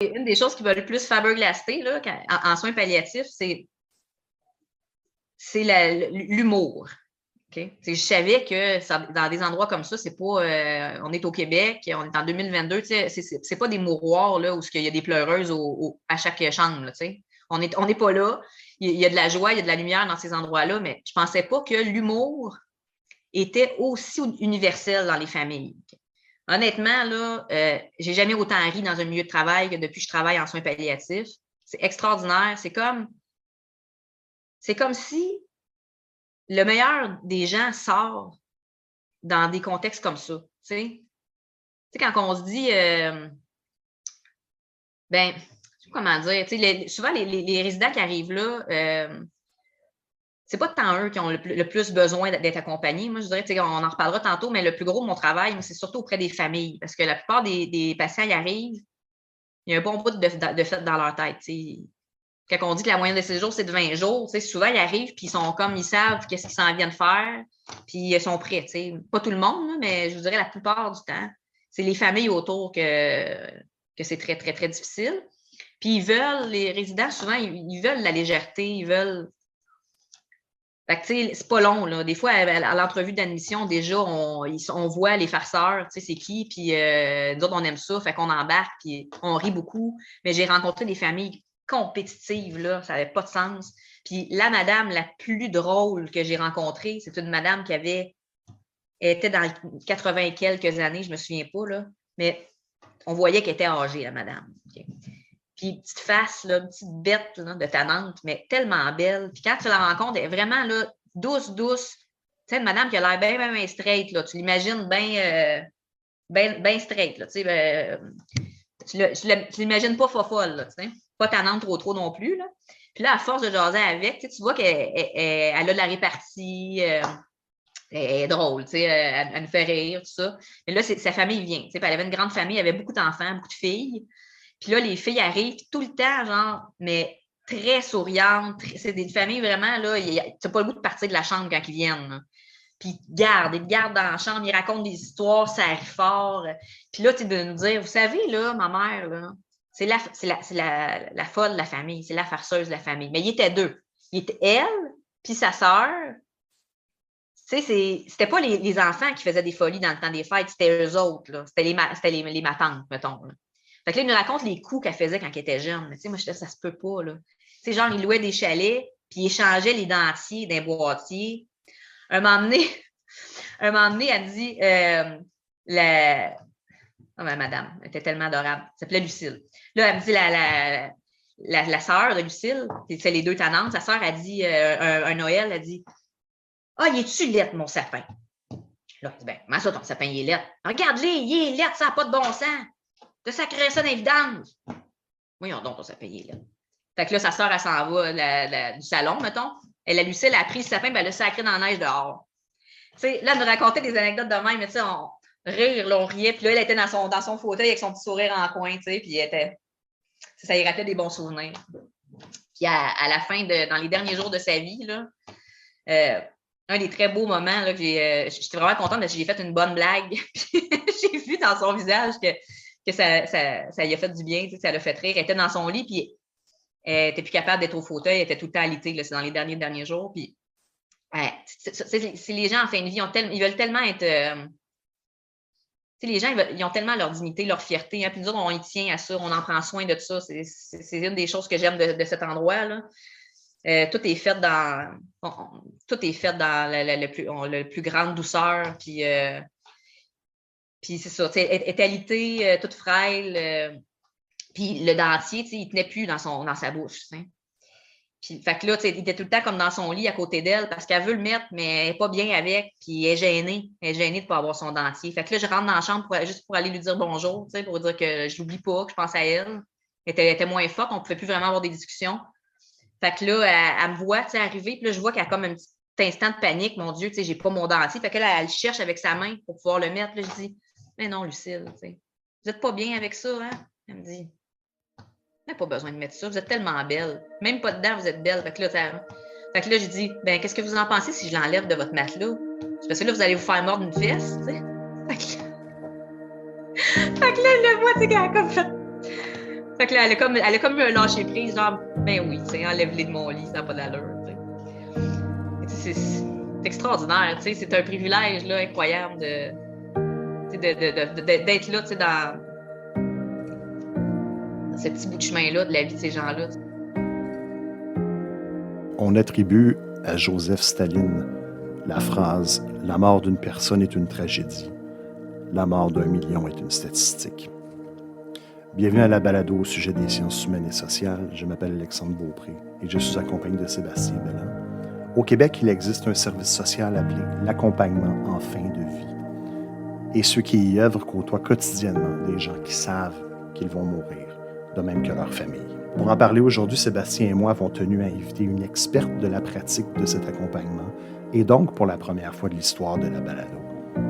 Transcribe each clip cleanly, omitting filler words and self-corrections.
une des choses qui va le plus Faber-Glaster là, en soins palliatifs, c'est l'humour. Okay? Je savais que dans des endroits comme ça, c'est pas. On est au Québec, on est en 2022, c'est pas des mouroirs là, où il y a des pleureuses à chaque chambre. Là, on n'est pas là. Il y a de la joie, il y a de la lumière dans ces endroits-là, mais je pensais pas que l'humour était aussi universel dans les familles. Honnêtement, là, j'ai jamais autant ri dans un milieu de travail que depuis que je travaille en soins palliatifs. C'est extraordinaire. C'est comme si le meilleur des gens sort dans des contextes comme ça. Tu sais, quand on se dit, ben, je sais pas comment dire, souvent les résidents qui arrivent là, c'est pas tant eux qui ont le plus besoin d'être accompagnés. Moi, je dirais, on en reparlera tantôt, mais le plus gros de mon travail, c'est surtout auprès des familles. Parce que la plupart des patients y arrivent, il y a un bon bout de fait dans leur tête. T'sais. Quand on dit que la moyenne de séjour, c'est de 20 jours, souvent, ils arrivent puis ils savent qu'est-ce qu'ils s'en viennent faire, puis ils sont prêts. Pas tout le monde, mais je vous dirais la plupart du temps. C'est les familles autour que c'est très, très, très difficile. Puis les résidents, souvent, ils veulent la légèreté, ils veulent. Fait que, c'est pas long, là. Des fois, à l'entrevue d'admission, déjà, on voit les farceurs, c'est qui, puis nous autres, on aime ça, fait qu'on embarque, puis on rit beaucoup. Mais j'ai rencontré des familles compétitives, là, ça n'avait pas de sens. Puis la madame la plus drôle que j'ai rencontrée, c'est une madame qui était dans 80 et quelques années, je me souviens pas, là, mais on voyait qu'elle était âgée, la madame. Okay. Puis petite face, là, une petite bête là, de tannante, mais tellement belle. Puis quand tu la rencontres, elle est vraiment là, douce. Tu sais, une madame qui a l'air bien, bien, bien straight. Là. Tu l'imagines bien straight. Là, tu l'imagines pas fofolle, là, pas tannante trop non plus. Là. Puis là, à force de jaser avec, tu vois qu'elle a de la répartie. Elle est drôle, elle nous fait rire, tout ça. Mais là, sa famille vient. Elle avait une grande famille, elle avait beaucoup d'enfants, beaucoup de filles. Puis là, les filles arrivent tout le temps, genre, mais très souriantes. C'est des familles vraiment, là, tu n'as pas le goût de partir de la chambre quand ils viennent. Là. Puis ils te gardent dans la chambre, ils racontent des histoires, ça arrive fort. Puis là, tu de nous dire, vous savez, là, ma mère, là, c'est la folle de la famille, c'est la farceuse de la famille. Mais il était deux. Il était elle, puis sa sœur. Tu sais, c'était pas les enfants qui faisaient des folies dans le temps des fêtes, c'était eux autres, là. C'était les matantes, mettons, là. Fait que là, il nous raconte les coups qu'elle faisait quand elle était jeune. Mais tu sais, moi, je disais, ça se peut pas, là. Tu sais, genre, il louait des chalets, puis il échangeait les dentiers d'un boîtier. Un moment donné, elle dit, oh, madame, elle était tellement adorable. Elle s'appelait Lucille. Là, elle me dit, la sœur de Lucille, c'est les deux tannantes, sa sœur a dit, un Noël, elle dit, ah, il est-tu lettre, mon sapin? Là, je dis, ben, comment ça, ton sapin, il est lettre? Regarde-les, il est lettre, ça n'a pas de bon sens. De sacrer ça dans l'évidence. Voyons donc, on s'est payé là. Fait que là, sa sœur, elle s'en va du salon, mettons. Elle, Lucille, elle a pris le sapin, ben, elle l'a sacré dans la neige dehors. T'sais, là, elle nous racontait des anecdotes de même, mais tu sais, on riait, puis là, elle était dans son fauteuil avec son petit sourire en coin, tu sais, puis ça y rappelait des bons souvenirs. Puis à la fin, dans les derniers jours de sa vie, là, un des très beaux moments, là, j'étais vraiment contente parce que j'ai fait une bonne blague, puis j'ai vu dans son visage que ça lui a fait du bien, ça l'a fait rire. Elle était dans son lit, puis elle n'était plus capable d'être au fauteuil, elle était tout le temps alitée, là, c'est dans les derniers jours. Puis, c'est les gens en fin de vie, ils veulent tellement être. Les gens, ils ont tellement leur dignité, leur fierté. Hein, puis nous autres, on y tient à ça, on en prend soin de ça. C'est une des choses que j'aime de cet endroit-là. Tout est fait dans le plus grande douceur. Puis c'est ça, étalité, toute frêle. Puis le dentier, il ne tenait plus dans sa bouche. Puis, fait que là, il était tout le temps comme dans son lit à côté d'elle parce qu'elle veut le mettre, mais elle n'est pas bien avec, puis elle est gênée. Elle est gênée de ne pas avoir son dentier. Fait que là, je rentre dans la chambre juste pour aller lui dire bonjour, pour dire que je l'oublie pas, que je pense à elle. Elle était moins forte, on ne pouvait plus vraiment avoir des discussions. Fait que là, elle me voit arriver, puis là, je vois qu'elle a comme un petit instant de panique. Mon Dieu, j'ai pas mon dentier. Fait que là, elle cherche avec sa main pour pouvoir le mettre. Là, je dis, mais non, Lucille, vous n'êtes pas bien avec ça, hein? Elle me dit, on n'a pas besoin de mettre ça, vous êtes tellement belle. Même pas dedans, vous êtes belle. Fait que là, j'ai dit, ben, qu'est-ce que vous en pensez si je l'enlève de votre matelas? C'est parce que là, vous allez vous faire mordre une fesse, tu sais. Fait que là, je le vois, tu sais, qu'elle a comme fait. Fait que là, elle a comme lâché prise, genre, ben oui, tu sais, enlève-les de mon lit, ça n'a pas d'allure, tu sais. C'est extraordinaire, tu sais, c'est un privilège, là, incroyable d'être là, tu sais, dans ce petit bout de chemin-là de la vie de ces gens-là. On attribue à Joseph Staline la phrase « La mort d'une personne est une tragédie. La mort d'un million est une statistique. » Bienvenue à la balado au sujet des sciences humaines et sociales. Je m'appelle Alexandre Beaupré et je suis accompagné de Sébastien Belland. Au Québec, il existe un service social appelé l'accompagnement en fin de vie. Et ceux qui y œuvrent côtoient quotidiennement des gens qui savent qu'ils vont mourir, de même que leur famille. Pour en parler aujourd'hui, Sébastien et moi avons tenu à inviter une experte de la pratique de cet accompagnement et donc pour la première fois de l'histoire de la balado.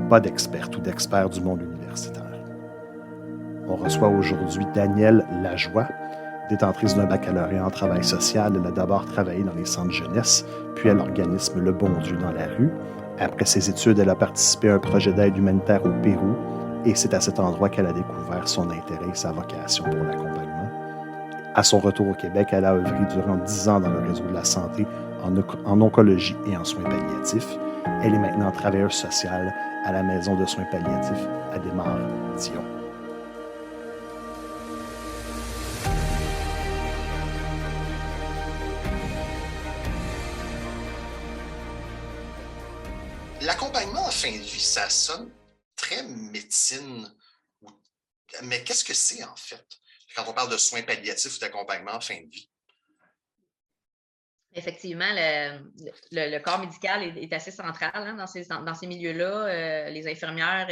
Pas d'experte ou d'expert du monde universitaire. On reçoit aujourd'hui Danielle Lajoie, détentrice d'un baccalauréat en travail social. Elle a d'abord travaillé dans les centres jeunesse, puis à l'organisme Le Bon Dieu dans la rue. Après ses études, elle a participé à un projet d'aide humanitaire au Pérou et c'est à cet endroit qu'elle a découvert son intérêt et sa vocation pour l'accompagnement. À son retour au Québec, elle a œuvré durant 10 ans dans le réseau de la santé en oncologie et en soins palliatifs. Elle est maintenant travailleuse sociale à la maison de soins palliatifs à Desmaures-Dion. L'accompagnement en fin de vie, ça sonne très médecine. Mais qu'est-ce que c'est en fait quand on parle de soins palliatifs ou d'accompagnement en fin de vie? Effectivement, le corps médical est assez central hein, dans ces milieux-là. Les infirmières,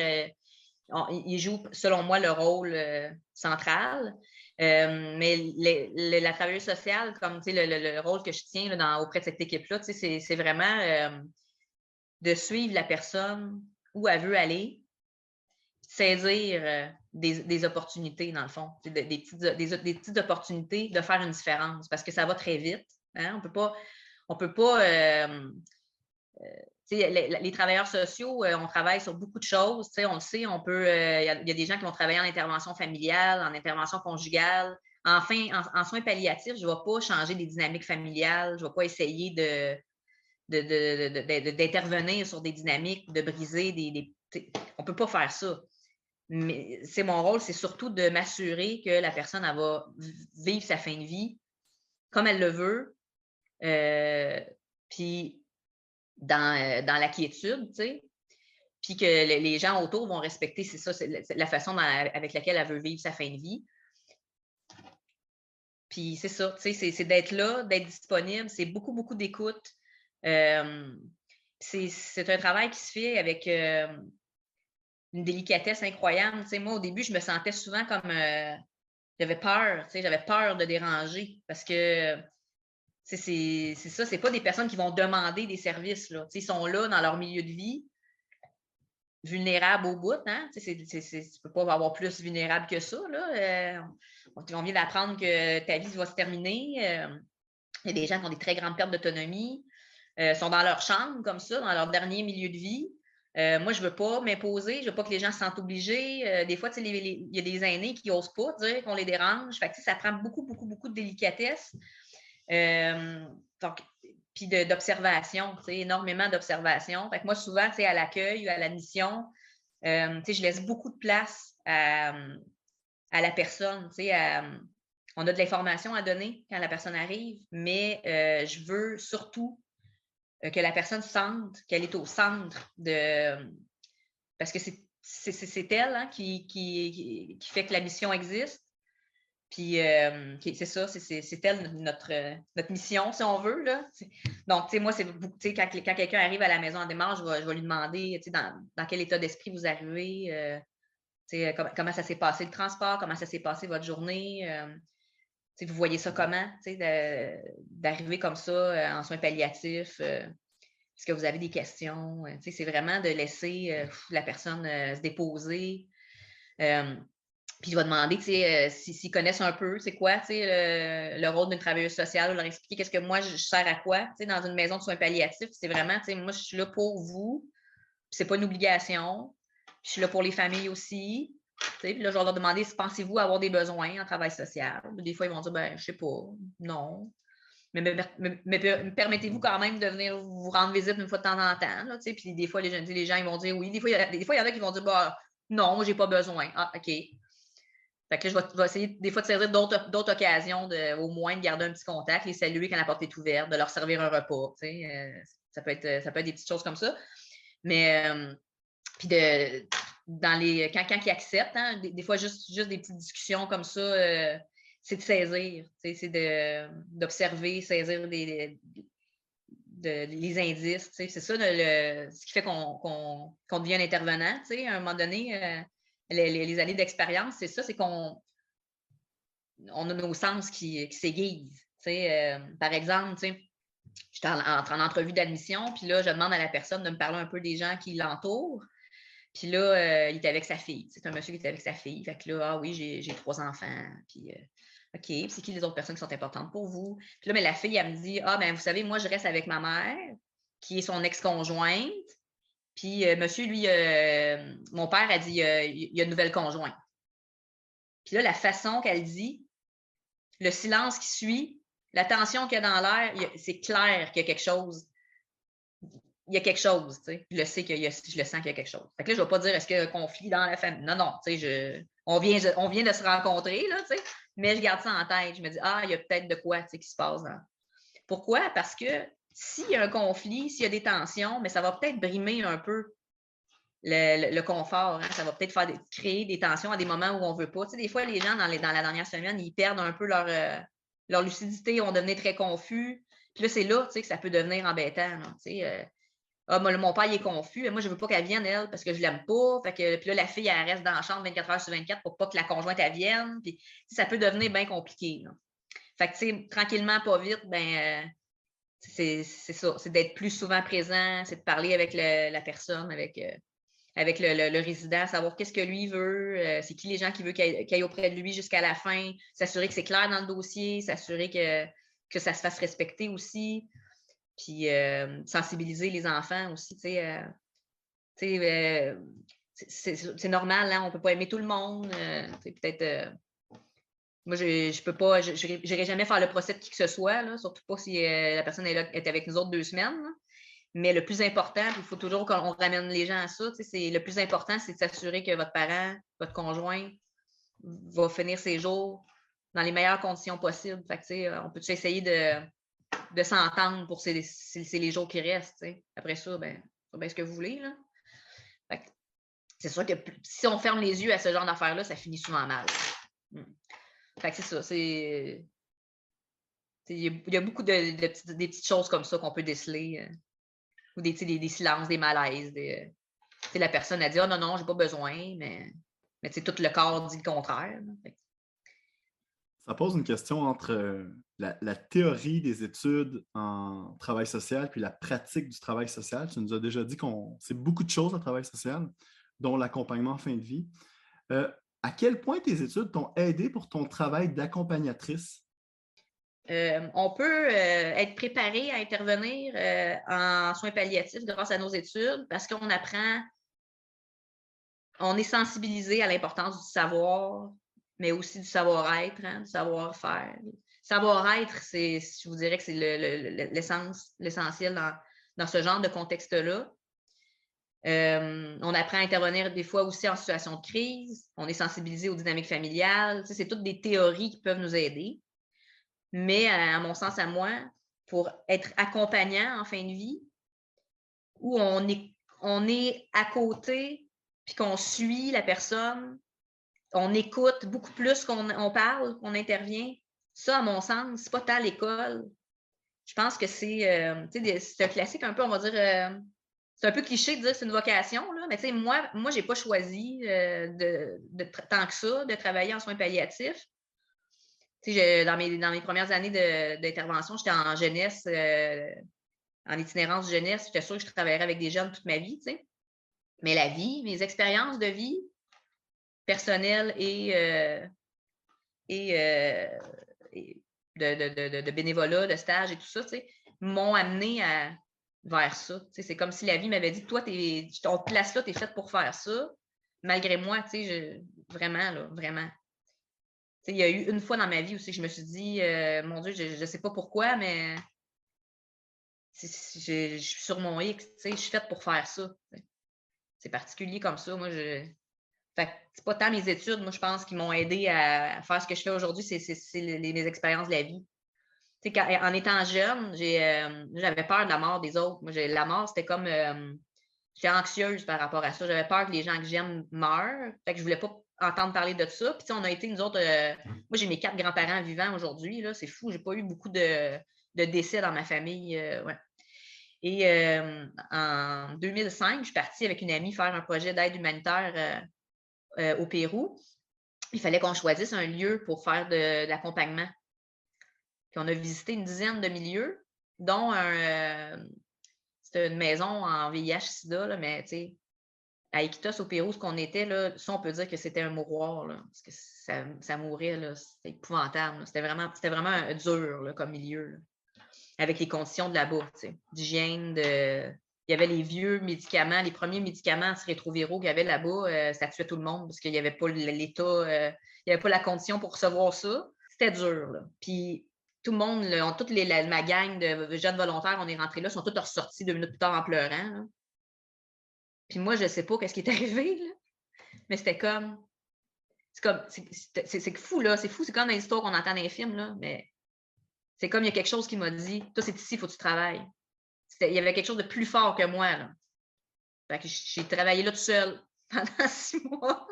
ils jouent, selon moi, le rôle central. Mais la travailleuse sociale, comme le rôle que je tiens là, auprès de cette équipe-là, c'est vraiment de suivre la personne où elle veut aller, saisir des opportunités, dans le fond, des petites opportunités de faire une différence parce que ça va très vite. Hein? On peut pas les travailleurs sociaux, on travaille sur beaucoup de choses. On le sait, on peut. Il y a des gens qui vont travailler en intervention familiale, en intervention conjugale. Enfin, en soins palliatifs, je ne vais pas changer des dynamiques familiales. Je ne vais pas essayer d'intervenir sur des dynamiques, de briser on ne peut pas faire ça. Mais c'est mon rôle, c'est surtout de m'assurer que la personne elle va vivre sa fin de vie comme elle le veut, puis dans la quiétude, puis que les gens autour vont respecter, c'est ça, c'est la façon avec laquelle elle veut vivre sa fin de vie. Puis c'est ça, c'est d'être là, d'être disponible, c'est beaucoup, beaucoup d'écoute. C'est un travail qui se fait avec une délicatesse incroyable. Moi, au début, je me sentais souvent comme... j'avais peur de déranger parce que c'est ça, c'est pas des personnes qui vont demander des services. Là. Ils sont là dans leur milieu de vie, vulnérables au bout. Hein? Tu ne peux pas avoir plus vulnérable que ça. Là. On vient d'apprendre que ta vie va se terminer. Il y a des gens qui ont des très grandes pertes d'autonomie, sont dans leur chambre comme ça, dans leur dernier milieu de vie. Moi, je ne veux pas m'imposer, je ne veux pas que les gens se sentent obligés. Des fois, il y a des aînés qui n'osent pas dire qu'on les dérange. Fait que, ça prend beaucoup, beaucoup, beaucoup de délicatesse. Puis d'observation, énormément d'observation. Fait que moi, souvent, à l'accueil ou à l'admission, je laisse beaucoup de place à la personne. On a de l'information à donner quand la personne arrive, mais je veux surtout que la personne sente qu'elle est au centre parce que c'est elle hein, qui fait que la mission existe. Puis c'est ça, c'est elle notre mission, si on veut. Là. Donc, moi, c'est quand quelqu'un arrive à la maison en démarche, je vais lui demander dans quel état d'esprit vous arrivez, comment ça s'est passé le transport, comment ça s'est passé votre journée. Vous voyez ça comment, d'arriver comme ça en soins palliatifs. Est-ce que vous avez des questions? C'est vraiment de laisser la personne se déposer. Puis je vais demander s'ils connaissent un peu, c'est quoi le rôle d'une travailleuse sociale, leur expliquer qu'est-ce que moi je sers à quoi dans une maison de soins palliatifs. C'est vraiment, moi je suis là pour vous, c'est pas une obligation. Je suis là pour les familles aussi. Puis là, je vais leur demander si pensez-vous avoir des besoins en travail social. Des fois, ils vont dire, ben, je sais pas, non. Mais permettez-vous quand même de venir vous rendre visite une fois de temps en temps. Là, puis des fois, les gens ils vont dire oui. Des fois, il y en a qui vont dire bah, non, moi, j'ai pas besoin. Ah, OK. Fait que là, je vais essayer des fois de saisir d'autres occasions, au moins de garder un petit contact, les saluer quand la porte est ouverte, de leur servir un repas. Ça peut être des petites choses comme ça. Mais puis quand ils acceptent, hein, des fois, juste des petites discussions comme ça, c'est de saisir, c'est d'observer, saisir les indices. C'est ça ce qui fait qu'on devient un intervenant. À un moment donné, les années d'expérience, c'est ça, c'est qu'on a nos sens qui s'aiguisent. Par exemple, j'étais en entrevue d'admission, puis là, je demande à la personne de me parler un peu des gens qui l'entourent. Puis là, il était avec sa fille. C'est un monsieur qui était avec sa fille. Fait que là, ah oui, j'ai 3 enfants. Puis, OK, puis c'est qui les autres personnes qui sont importantes pour vous? Puis là, mais la fille, elle me dit, ah, ben vous savez, moi, je reste avec ma mère, qui est son ex-conjointe. Puis monsieur, lui, mon père a dit, il y a une nouvelle conjointe. Puis là, la façon qu'elle dit, le silence qui suit, la tension qu'il y a dans l'air, c'est clair qu'il y a quelque chose. Il y a quelque chose, tu sais. Je le sais je le sens qu'il y a quelque chose. Fait que là, je ne vais pas dire est-ce qu'il y a un conflit dans la famille. Non, tu sais, on vient de se rencontrer, là, tu sais, mais je garde ça en tête. Je me dis, ah, il y a peut-être de quoi, tu sais, qui se passe. Pourquoi? Parce que s'il y a un conflit, s'il y a des tensions, mais ça va peut-être brimer un peu le confort. Hein? Ça va peut-être créer des tensions à des moments où on ne veut pas. Tu sais, des fois, les gens, dans la dernière semaine, ils perdent un peu leur lucidité, on devenait très confus. Puis là, c'est là, tu sais, que ça peut devenir embêtant. Là, tu sais, ah, mon père, il est confus. Moi, je ne veux pas qu'elle vienne, elle, parce que je ne l'aime pas. Puis là, la fille, elle reste dans la chambre 24 heures sur 24 pour pas que la conjointe, elle vienne. Puis ça peut devenir bien compliqué. Là. Fait que, tu sais, tranquillement, pas vite, c'est ça. C'est d'être plus souvent présent, c'est de parler avec la personne, avec le résident, savoir qu'est-ce que lui veut, c'est qui les gens qu'il veut qu'il aille auprès de lui jusqu'à la fin, s'assurer que c'est clair dans le dossier, s'assurer que ça se fasse respecter aussi. Puis sensibiliser les enfants aussi, tu sais, c'est normal, hein, on ne peut pas aimer tout le monde. Peut-être, moi, je peux pas, je n'irai jamais faire le procès de qui que ce soit, là, surtout pas si la personne est avec nous autres 2 semaines. Là. Mais le plus important, il faut toujours qu'on ramène les gens à ça, le plus important, c'est de s'assurer que votre parent, votre conjoint va finir ses jours dans les meilleures conditions possibles. Fait que, on peut essayer de s'entendre pour les jours qui restent. T'sais. Après ça, c'est bien ce que vous voulez. Là. C'est sûr que si on ferme les yeux à ce genre d'affaires-là, ça finit souvent mal. Fait que c'est ça. Il y a beaucoup des petites choses comme ça qu'on peut déceler. Ou des silences, des malaises. La personne a dit ah, non, j'ai pas besoin, mais tout le corps dit le contraire. Là. Ça pose une question entre la théorie des études en travail social puis la pratique du travail social. Tu nous as déjà dit c'est beaucoup de choses, le travail social, dont l'accompagnement en fin de vie. À quel point tes études t'ont aidé pour ton travail d'accompagnatrice? On peut être préparé à intervenir en soins palliatifs grâce à nos études parce qu'on apprend, on est sensibilisé à l'importance du savoir, mais aussi du savoir-être, hein, du savoir-faire. Savoir-être, je vous dirais que c'est l'essentiel dans ce genre de contexte-là. On apprend à intervenir des fois aussi en situation de crise. On est sensibilisé aux dynamiques familiales. C'est toutes des théories qui peuvent nous aider. Mais à mon sens, à moi, pour être accompagnant en fin de vie, où on est à côté, puis qu'on suit la personne, on écoute beaucoup plus qu'on parle, qu'on intervient. Ça, à mon sens, c'est pas tant l'école. Je pense que c'est un classique un peu, on va dire, c'est un peu cliché de dire que c'est une vocation, là, mais moi, je n'ai pas choisi tant que ça de travailler en soins palliatifs. Dans mes premières années d'intervention, j'étais en jeunesse, en itinérance jeunesse. J'étais sûre que je travaillerais avec des jeunes toute ma vie. T'sais. Mais la vie, mes expériences de vie personnelles et de bénévolat, de stage et tout ça, m'ont amené vers ça. C'est comme si la vie m'avait dit, toi, on te place là, tu es faite pour faire ça. malgré moi, vraiment, là, vraiment. Il y a eu une fois dans ma vie aussi que je me suis dit, mon Dieu, je ne sais pas pourquoi, mais je suis sur mon X, je suis faite pour faire ça. C'est particulier comme ça. Moi, fait que c'est pas tant mes études, moi, je pense, qui m'ont aidé à faire ce que je fais aujourd'hui, c'est mes expériences de la vie. En étant jeune, j'avais peur de la mort des autres. Moi, la mort, c'était comme... j'étais anxieuse par rapport à ça. J'avais peur que les gens que j'aime meurent. Fait que je voulais pas entendre parler de ça. Puis, on a été, nous autres... moi, j'ai mes 4 grands-parents vivants aujourd'hui. Là, c'est fou. J'ai pas eu beaucoup de décès dans ma famille. Ouais. Et en 2005, je suis partie avec une amie faire un projet d'aide humanitaire au Pérou. Il fallait qu'on choisisse un lieu pour faire de l'accompagnement. Puis on a visité une dizaine de milieux, dont c'était une maison en VIH-Sida, là, mais tu sais, à Iquitos, au Pérou, ce qu'on était, là, ça, on peut dire que c'était un mouroir, là, parce que ça mourait, là, c'était épouvantable. Là. C'était vraiment dur là, comme milieu, là, avec les conditions de là-bas, d'hygiène, il y avait les vieux médicaments, les premiers médicaments antirétroviraux qu'il y avait là-bas, ça tuait tout le monde parce qu'il n'y avait pas l'état, il n'y avait pas la condition pour recevoir ça. C'était dur, là. Puis tout le monde, là, ma gang de jeunes volontaires, on est rentrés là, sont tous ressortis 2 minutes plus tard en pleurant. Là. Puis moi, je ne sais pas qu'est-ce qui est arrivé, là. Mais c'était comme... C'est fou, là. C'est fou, c'est comme dans les histoires qu'on entend dans les films, là. Mais c'est comme il y a quelque chose qui m'a dit, toi, c'est ici, il faut que tu travailles. Il y avait quelque chose de plus fort que moi, là. Fait que j'ai travaillé là tout seul pendant 6 mois.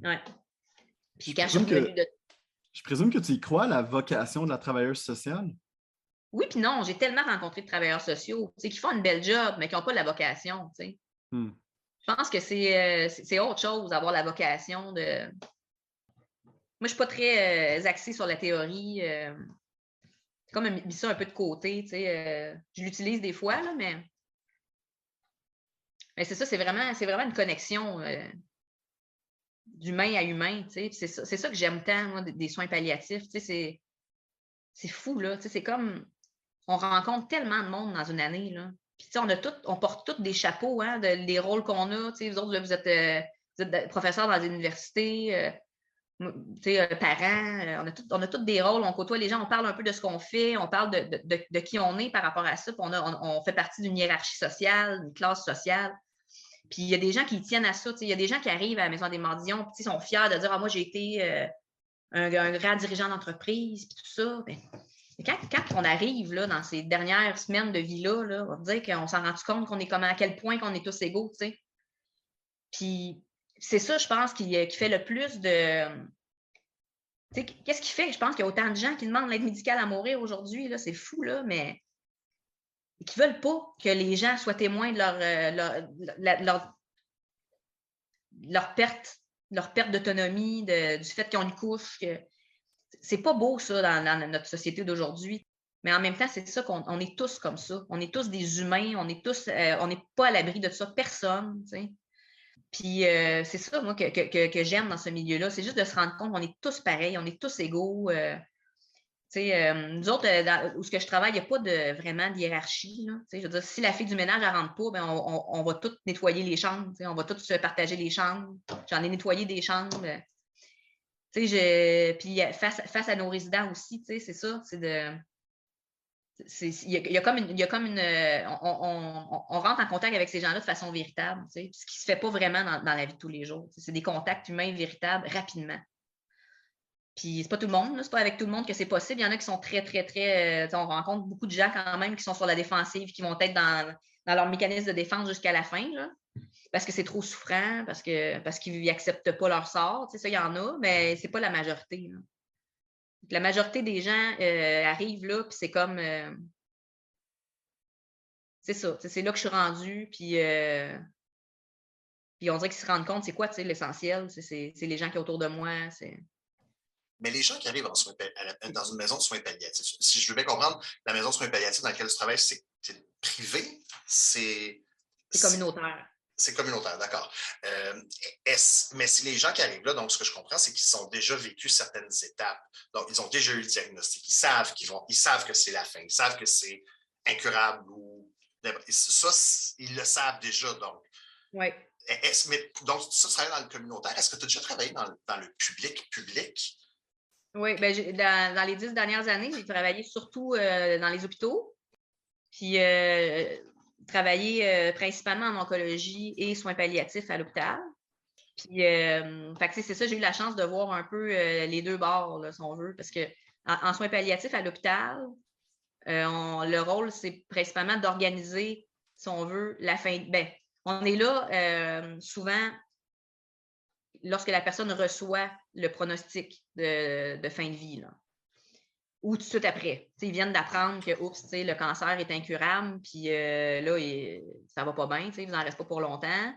Ouais. Puis quand je suis revenue de... Je présume que tu y crois, la vocation de la travailleuse sociale? Oui, puis non. J'ai tellement rencontré de travailleurs sociaux qui font une belle job, mais qui n'ont pas la vocation. Je pense que c'est autre chose d'avoir la vocation de... Moi, je ne suis pas très axée sur la théorie. C'est comme mis ça un peu de côté. Je l'utilise des fois, là, mais c'est ça, c'est vraiment une connexion d'humain à humain. C'est ça que j'aime tant, moi, des soins palliatifs. C'est fou, là. C'est comme on rencontre tellement de monde dans une année. Là. Puis on porte tous des chapeaux, hein, des rôles qu'on a. Vous autres, là, vous êtes professeurs dans les universités. Parents, on a tous des rôles, on côtoie les gens, on parle un peu de ce qu'on fait, on parle de qui on est par rapport à ça, puis on fait partie d'une hiérarchie sociale, d'une classe sociale. Puis il y a des gens qui tiennent à ça, il y a des gens qui arrivent à la Maison des Mendiants, puis sont fiers de dire « Ah, moi, j'ai été un grand dirigeant d'entreprise, puis tout ça. » Mais quand on arrive là, dans ces dernières semaines de vie-là, là, on va dire qu'on s'en rend compte qu'on est à quel point qu'on est tous égaux, tu sais. Puis c'est ça, je pense, qui fait le plus de... Qu'est-ce qui fait? Je pense qu'il y a autant de gens qui demandent l'aide médicale à mourir aujourd'hui. Là, c'est fou, là, mais qui ne veulent pas que les gens soient témoins de leur perte d'autonomie, du fait qu'ils ont une couche. C'est pas beau, ça, dans notre société d'aujourd'hui. Mais en même temps, c'est ça qu'on est tous comme ça. On est tous des humains, on n'est pas à l'abri de ça. Personne, tu sais. Puis c'est ça, moi, que j'aime dans ce milieu-là. C'est juste de se rendre compte qu'on est tous pareils, on est tous égaux. Nous autres, où ce que je travaille, il n'y a pas vraiment de hiérarchie. Là. Je veux dire, si la fille du ménage ne rentre pas, ben, on va tous nettoyer les chambres. On va tous se partager les chambres. J'en ai nettoyé des chambres. Puis face à nos résidents aussi, c'est ça. Il y a comme une on rentre en contact avec ces gens-là de façon véritable, ce qui ne se fait pas vraiment dans la vie de tous les jours. C'est des contacts humains véritables rapidement. Puis c'est pas tout le monde, c'est pas avec tout le monde que c'est possible. Il y en a qui sont très, très, très... on rencontre beaucoup de gens quand même qui sont sur la défensive, qui vont être dans leur mécanisme de défense jusqu'à la fin, là, parce que c'est trop souffrant, parce qu'ils n'acceptent pas leur sort. Ça, il y en a, mais c'est pas la majorité. Là. La majorité des gens arrivent là, puis c'est comme... c'est ça, c'est là que je suis rendue, puis on dirait qu'ils se rendent compte, c'est quoi l'essentiel? C'est les gens qui sont autour de moi. Mais les gens qui arrivent dans une maison de soins palliatifs, si je veux bien comprendre, la maison de soins palliatifs dans laquelle tu travailles, c'est privé? C'est communautaire. C'est communautaire, d'accord. Mais si les gens qui arrivent là, donc ce que je comprends, c'est qu'ils ont déjà vécu certaines étapes. Donc, ils ont déjà eu le diagnostic. Ils savent que c'est la fin. Ils savent que c'est incurable. Ça, ils le savent déjà. Donc, oui. Donc, ça, tu travailles dans le communautaire. Est-ce que tu as déjà travaillé dans le public? Oui, ben, dans les 10 dernières années, j'ai travaillé surtout dans les hôpitaux, puis travaillé principalement en oncologie et soins palliatifs à l'hôpital. Puis, fait que, c'est ça, j'ai eu la chance de voir un peu les deux bords, là, si on veut, parce que en soins palliatifs à l'hôpital, le rôle, c'est principalement d'organiser, si on veut, la fin. Ben, on est là souvent lorsque la personne reçoit le pronostic de fin de vie, là. Ou tout de suite après. T'sais, ils viennent d'apprendre que le cancer est incurable, puis là, ça va pas bien, il n'en reste pas pour longtemps.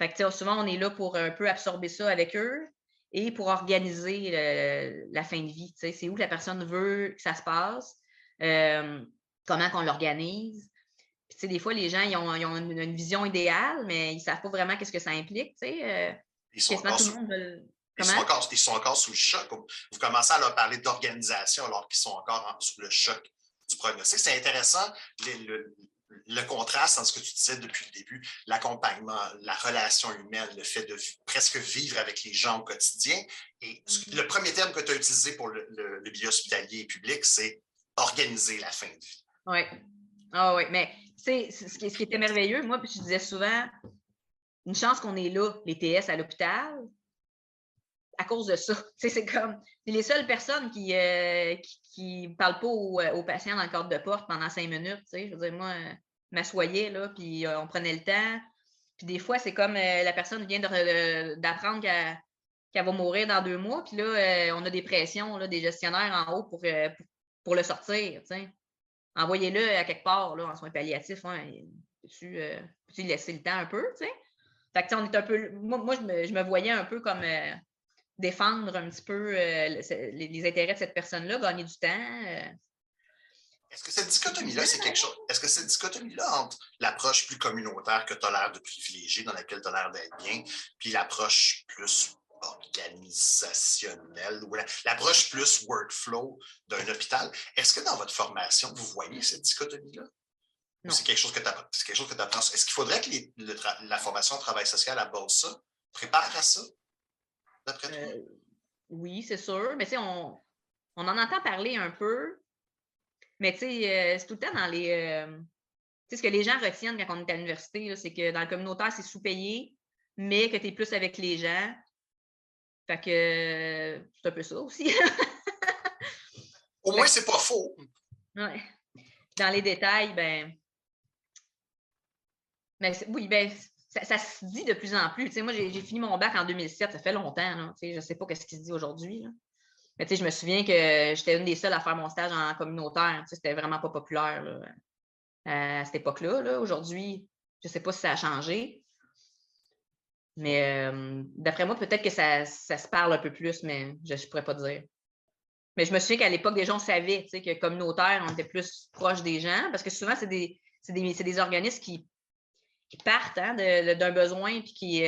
Fait que souvent, on est là pour un peu absorber ça avec eux et pour organiser la fin de vie. C'est où que la personne veut que ça se passe, comment qu'on l'organise. Puis, des fois, les gens ils ont une vision idéale, mais ils ne savent pas vraiment qu'est-ce que ça implique. Ils sont Quasiment tout le monde veut. Ils sont encore sous le choc. Vous commencez à leur parler d'organisation alors qu'ils sont encore sous le choc du pronostic. C'est intéressant le contraste entre ce que tu disais depuis le début, l'accompagnement, la relation humaine, le fait de presque vivre avec les gens au quotidien. Et le premier terme que tu as utilisé pour le milieu hospitalier public, c'est organiser la fin de vie. Oui. Ah oui, mais ce qui était merveilleux, moi, puis je disais souvent, une chance qu'on est là, les TS à l'hôpital, à cause de ça. C'est comme les seules personnes qui ne parlent pas aux patients dans le cadre de porte pendant 5 minutes. Je veux dire, moi, m'assoyais, là, puis on prenait le temps. Puis des fois, c'est comme la personne vient d'apprendre qu'elle va mourir dans 2 mois, puis là, on a des pressions, là, des gestionnaires en haut pour le sortir. Envoyez-le à quelque part là, en soins palliatifs. Hein, peux-tu laisser le temps un peu? T'sais? Fait que on est un peu. Moi je me voyais un peu comme défendre un petit peu les intérêts de cette personne-là, gagner du temps. Est-ce que cette dichotomie-là, c'est quelque chose? Est-ce que cette dichotomie-là entre l'approche plus communautaire que tu as l'air de privilégier, dans laquelle tu as l'air d'être bien, puis l'approche plus organisationnelle ou l'approche plus workflow d'un hôpital, est-ce que dans votre formation, vous voyez cette dichotomie-là? Non. C'est quelque chose que tu apprends. Est-ce qu'il faudrait que la formation en travail social aborde ça? Prépare à ça, d'après toi? Oui, c'est sûr. Mais on en entend parler un peu. Mais c'est tout le temps dans les... ce que les gens retiennent quand on est à l'université, c'est que dans le communautaire, c'est sous-payé, mais que tu es plus avec les gens. Fait que c'est un peu ça aussi. Au moins, c'est pas faux. Ouais. Dans les détails, oui, ça se dit de plus en plus. Moi, j'ai fini mon bac en 2007, ça fait longtemps. Là, je ne sais pas ce qui se dit aujourd'hui. Mais je me souviens que j'étais une des seules à faire mon stage en communautaire. C'était vraiment pas populaire là, à cette époque-là. Là. Aujourd'hui, je ne sais pas si ça a changé. Mais d'après moi, peut-être que ça se parle un peu plus, mais je ne pourrais pas dire. Mais je me souviens qu'à l'époque, des gens savaient que communautaire, on était plus proche des gens, parce que souvent, c'est des organismes qui partent d'un besoin puis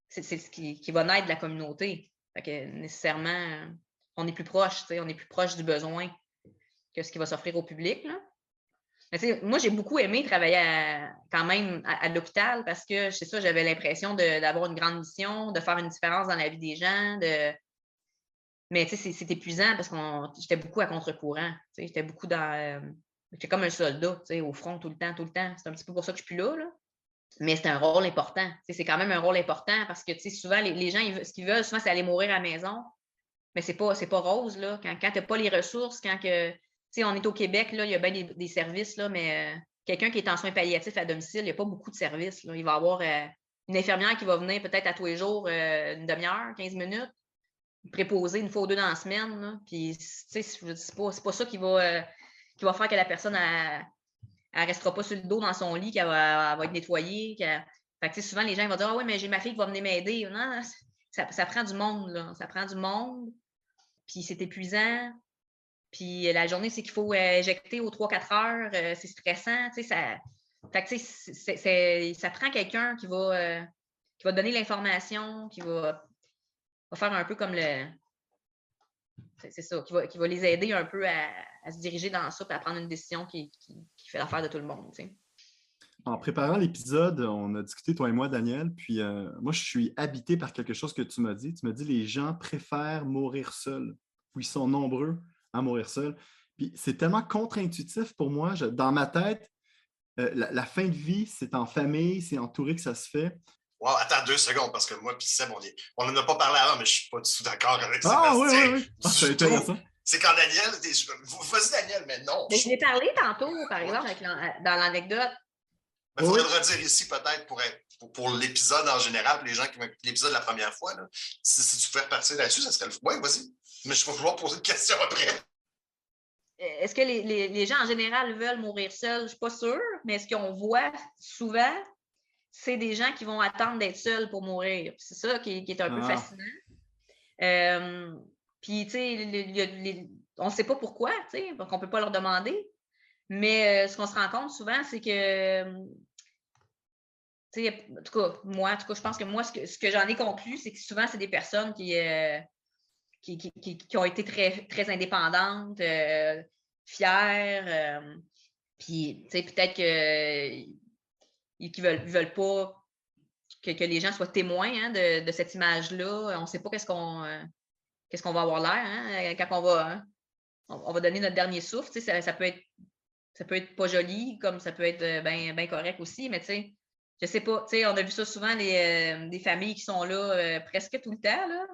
c'est ce qui va naître de la communauté. Fait que nécessairement, on est plus proche, on est plus proche du besoin que ce qui va s'offrir au public. Là. Mais moi, j'ai beaucoup aimé travailler quand même à l'hôpital parce que, c'est ça, j'avais l'impression d'avoir une grande mission, de faire une différence dans la vie des gens. Mais c'est épuisant parce que j'étais beaucoup à contre-courant. J'étais beaucoup j'étais comme un soldat au front tout le temps. C'est un petit peu pour ça que je suis plus là. Mais c'est un rôle important. C'est quand même un rôle important parce que souvent, les gens, ce qu'ils veulent, souvent, c'est aller mourir à la maison. Mais c'est pas rose. Là. Quand tu n'as pas les ressources, on est au Québec, là, il y a bien des services, là, mais quelqu'un qui est en soins palliatifs à domicile, il n'y a pas beaucoup de services. Là. Il va y avoir une infirmière qui va venir peut-être à tous les jours, une demi-heure, 15 minutes, préposer une fois ou 2 dans la semaine. Là. Puis, c'est pas ça qui va faire que la personne elle restera pas sur le dos dans son lit, qu'elle va être nettoyée. Fait que, souvent, les gens vont dire « Ah oui, mais j'ai ma fille qui va venir m'aider. » Non, ça prend du monde. Là. Ça prend du monde. Puis c'est épuisant. Puis la journée, c'est qu'il faut éjecter aux 3-4 heures. C'est stressant. Fait que, ça prend quelqu'un qui va donner l'information, qui va faire un peu comme c'est ça, qui va les aider un peu à se diriger dans ça et à prendre une décision qui fait l'affaire de tout le monde. En préparant l'épisode, on a discuté, toi et moi, Daniel, puis moi, je suis habité par quelque chose que tu m'as dit. Tu m'as dit les gens préfèrent mourir seuls, ou ils sont nombreux à mourir seuls. Puis c'est tellement contre-intuitif pour moi. Dans ma tête, la fin de vie, c'est en famille, c'est entouré que ça se fait. Wow, attends 2 secondes, parce que moi et Seb, on n'en a pas parlé avant, mais je ne suis pas du tout d'accord avec Ah oui, Sébastien. oui, oui. Ah, c'est Du tout. intéressant. C'est quand Daniel, vas-y Daniel, mais non. Mais je l'ai parlé tantôt, par exemple, dans l'anecdote. Il faudrait le redire ici peut-être pour l'épisode en général, pour les gens qui vont écouter l'épisode la première fois. Là. Si tu pouvais repartir là-dessus, ça serait le. Oui, vas-y. Mais je vais vouloir poser une question après. Est-ce que les gens en général veulent mourir seuls? Je ne suis pas sûre, mais ce qu'on voit souvent, c'est des gens qui vont attendre d'être seuls pour mourir. C'est ça qui est un peu fascinant. Puis, tu sais, on ne sait pas pourquoi, tu sais, donc on ne peut pas leur demander. Mais ce qu'on se rend compte souvent, c'est que, tu sais, en tout cas, je pense que moi, ce que j'en ai conclu, c'est que souvent, c'est des personnes qui ont été très, très indépendantes, fières. Puis, tu sais, peut-être qu'ils ne veulent pas que les gens soient témoins hein, de cette image-là. On ne sait pas qu'est-ce qu'on va avoir l'air hein, quand on va donner notre dernier souffle. Tu sais, ça peut être pas joli, comme ça peut être bien correct aussi, mais tu sais, je sais pas. Tu sais, on a vu ça souvent, des familles qui sont là presque tout le temps, là.